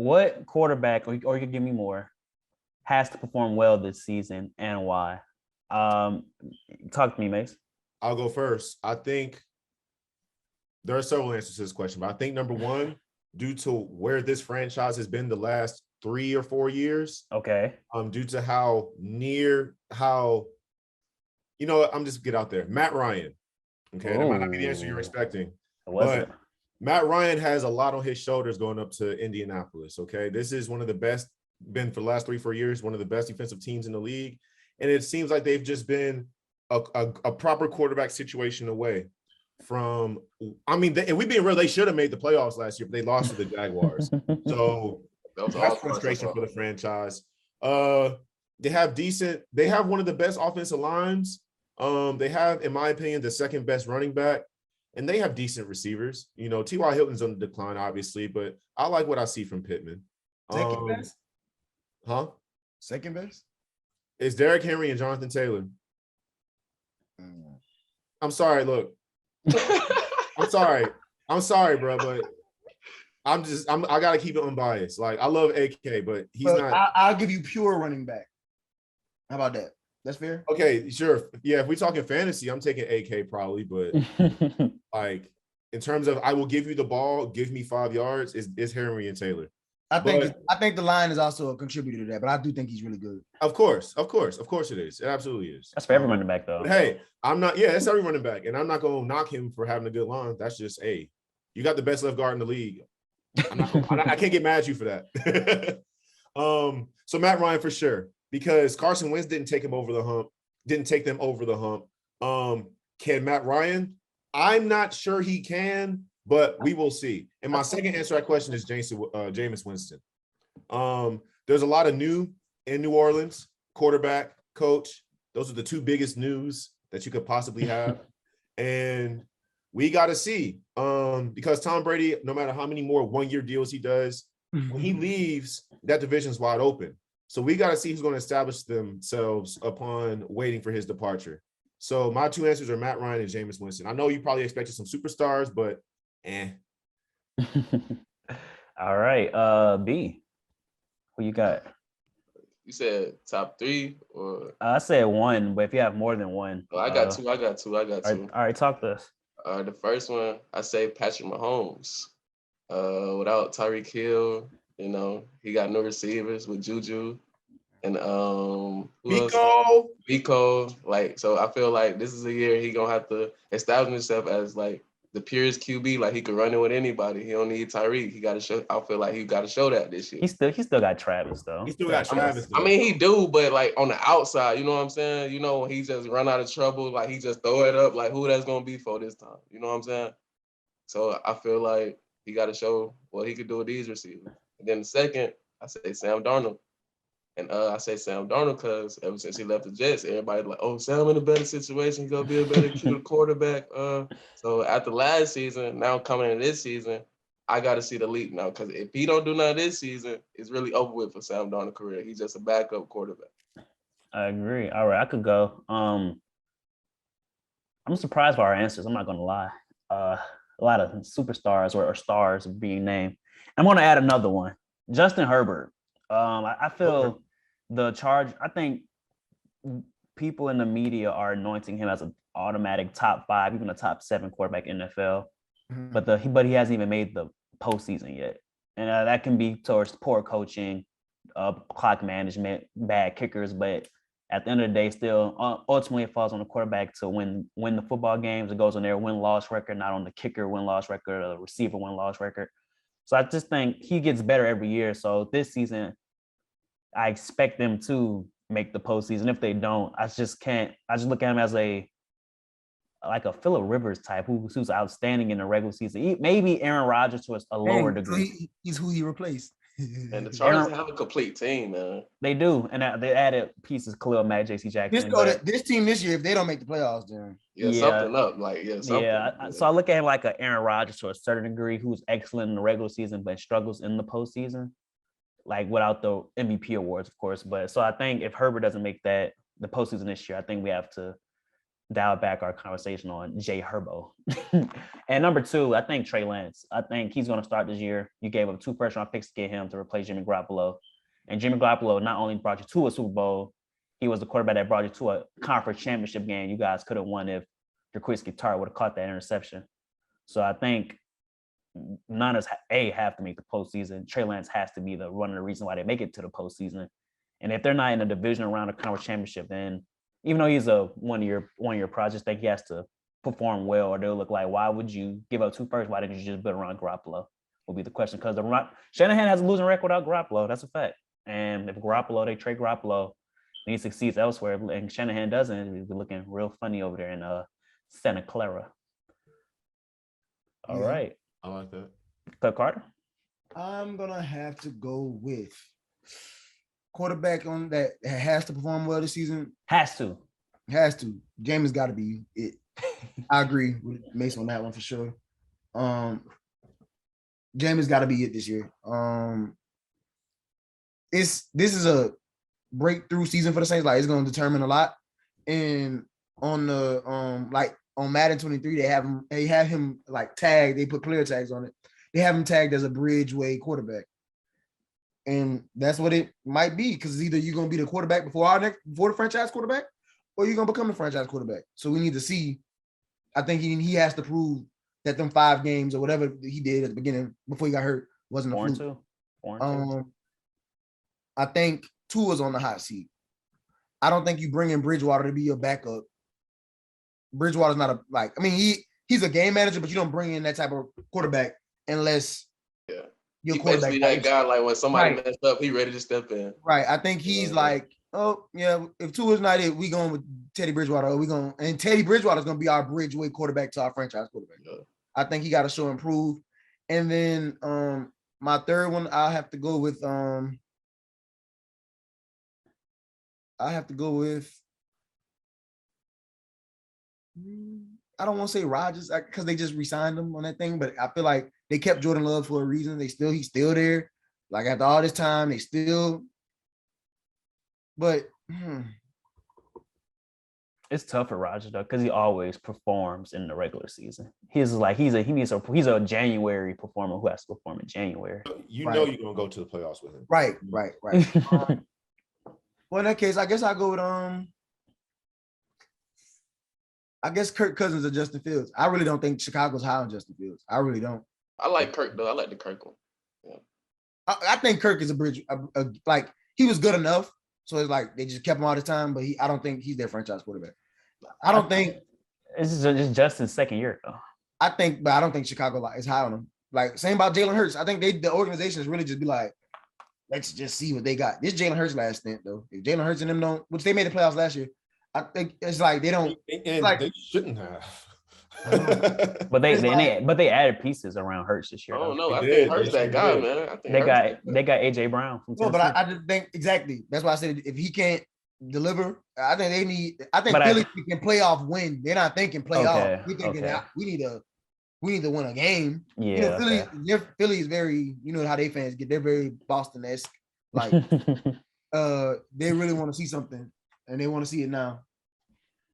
what quarterback, or you could give me more, has to perform well this season and why? Talk to me, Mace. I'll go first. I think there are several answers to this question, but I think number one, due to where this franchise has been the last 3 or 4 years, Okay. due to how I'm just get out there. Matt Ryan. Okay, that might not be the answer you're expecting, but Matt Ryan has a lot on his shoulders going up to Indianapolis. Okay, this is one of the best, been for the last 3-4 years, one of the best defensive teams in the league, and it seems like they've just been a proper quarterback situation away from. I mean, and we being real, they should have made the playoffs last year, but they lost to the Jaguars. So that's frustration for the franchise. They have one of the best offensive lines. They have, in my opinion, the second best running back, and they have decent receivers. You know, T.Y. Hilton's on the decline, obviously, but I like what I see from Pittman. Second best? Huh? Second best? It's Derrick Henry and Jonathan Taylor. I'm sorry, look. I'm sorry, bro, but I gotta keep it unbiased. Like, I love AK, but he's not. I'll give you pure running back. How about that? That's fair. Okay, sure. Yeah, if we're talking fantasy, I'm taking AK probably, but like in terms of I will give you the ball, give me 5 yards, is Henry and Taylor. I think the line is also a contributor to that, but I do think he's really good. Of course it is. It absolutely is. That's for every running back, though. But hey, it's every running back, and I'm not going to knock him for having a good line. That's just, you got the best left guard in the league. I can't get mad at you for that. So Matt Ryan for sure, because Carson Wentz didn't take them over the hump. Can Matt Ryan? I'm not sure he can, but we will see. And my second answer to that question is Jameis Winston. There's a lot of new in New Orleans, quarterback, coach. Those are the two biggest news that you could possibly have. And we got to see, because Tom Brady, no matter how many more one-year deals he does, when he leaves, that division's wide open. So we got to see who's going to establish themselves upon waiting for his departure. So my two answers are Matt Ryan and Jameis Winston. I know you probably expected some superstars, but All right, B, who you got? You said top 3 or? I said one, but if you have more than one. I got two. All right, talk to us. The first one, I say Patrick Mahomes. Without Tyreek Hill, he got no receivers with Juju and Vico. Like, so I feel like this is a year he gonna have to establish himself as like the purest QB. Like, he could run it with anybody. He don't need Tyreek. He got to show. I feel like he got to show that this year. He still got Travis though. He still got Travis. I mean, he do, but like on the outside, you know what I'm saying? When he just run out of trouble, like he just throw it up. Like, who that's gonna be for this time? You know what I'm saying? So I feel like he got to show what he could do with these receivers. And then the second, I say Sam Darnold. And I say Sam Darnold because ever since he left the Jets, everybody's like, oh, Sam in a better situation. He's going to be a better quarterback. So after last season, now coming in this season, I got to see the leap now, because if he don't do nothing this season, it's really over with for Sam Darnold's career. He's just a backup quarterback. I agree. All right, I could go. I'm surprised by our answers. I'm not going to lie. A lot of superstars or stars being named. I'm going to add another one, Justin Herbert. I feel I think people in the media are anointing him as an automatic top 5, even a top 7 quarterback in the NFL. Mm-hmm. But he hasn't even made the postseason yet. And that can be towards poor coaching, clock management, bad kickers. But at the end of the day, still, ultimately it falls on the quarterback to win the football games. It goes on their win-loss record, not on the kicker win-loss record or the receiver win-loss record. So I just think he gets better every year. So this season, I expect them to make the postseason. If they don't, I just look at him as a Phillip Rivers type who's outstanding in the regular season. Maybe Aaron Rodgers to a lower degree. He's who he replaced. And the Chargers have a complete team, man. They do, and they added pieces: Khalil Mack, J.C. Jackson. This team this year, if they don't make the playoffs, then something up. Something. So I look at him like an Aaron Rodgers to a certain degree, who's excellent in the regular season but struggles in the postseason, like without the MVP awards, of course. But so I think if Herbert doesn't make the postseason this year, I think we have to dial back our conversation on Jay Herbo. And number 2, I think Trey Lance. I think he's going to start this year. You gave up 2 first-round picks to get him to replace Jimmy Garoppolo. And Jimmy Garoppolo not only brought you to a Super Bowl, he was the quarterback that brought you to a conference championship game. You guys could have won if Jaquiski Tartt would have caught that interception. So I think Niners have to make the postseason. Trey Lance has to be one of the reasons why they make it to the postseason. And if they're not in a divisional round of conference championship, then even though he's a one-year project, I think he has to perform well, or they'll look like, why would you give up 2 firsts? Why didn't you just build around Garoppolo? Will be the question, because Shanahan has a losing record without Garoppolo. That's a fact. And if they trade Garoppolo, and he succeeds elsewhere, and Shanahan doesn't, he'll be looking real funny over there in Santa Clara. All right. I like that. Coach Carter? I'm gonna have to go with quarterback on that has to perform well this season. Has to. Jameis got to be it. I agree with Mason on that one for sure. Jameis got to be it this year. This is a breakthrough season for the Saints. Like, it's going to determine a lot. And on the on Madden 23, they have him like tagged. They put player tags on it. They have him tagged as a bridgeway quarterback. And that's what it might be, because either you're gonna be the quarterback before the franchise quarterback, or you're gonna become the franchise quarterback. So we need to see. I think he has to prove that them 5 games or whatever he did at the beginning before he got hurt wasn't a fluke. 4-2. I think Tua's on the hot seat. I don't think you bring in Bridgewater to be your backup. Bridgewater's not he's a game manager, but you don't bring in that type of quarterback unless your quarterback. Basically that guy, like when somebody messed up, he ready to step in. Right. I think he's like, oh yeah, if Tua's not it, we going with Teddy Bridgewater. And Teddy Bridgewater's gonna be our bridgeway quarterback to our franchise quarterback. Yeah. I think he got to show improve. And then my third one, I'll have to go with I don't want to say Rodgers because they just re-signed him on that thing, but I feel like they kept Jordan Love for a reason. He's still there. Like, after all this time, they still. But it's tough for Rodgers though, because he always performs in the regular season. He's a January performer who has to perform in January. You know you're gonna go to the playoffs with him. Right. Well, in that case, I guess I'll go with I guess Kirk Cousins or Justin Fields. I really don't think Chicago's high on Justin Fields. I really don't. I like Kirk though. I like the Kirk one. Yeah. I think Kirk is a bridge. Like, he was good enough, so it's like they just kept him all the time. But I don't think he's their franchise quarterback. I don't think it's just Justin's second year though. I don't think Chicago is high on him. Like, same about Jalen Hurts. I think the organization is really just be like, let's just see what they got. This Jalen Hurts last stint though. If Jalen Hurts and them don't, which they made the playoffs last year, I think it's like they don't. And like, they shouldn't have. but they added pieces around Hurts this year. Oh no, I think Hurts that guy, man. I think they got AJ Brown from Tennessee. But I just think exactly. That's why I said if he can't deliver, I think they need. I think Philly can playoff win. They're not thinking playoff. We thinking we need to win a game. Yeah, Philly is very. You know how they fans get. They're very Boston-esque. Like they really want to see something, and they want to see it now.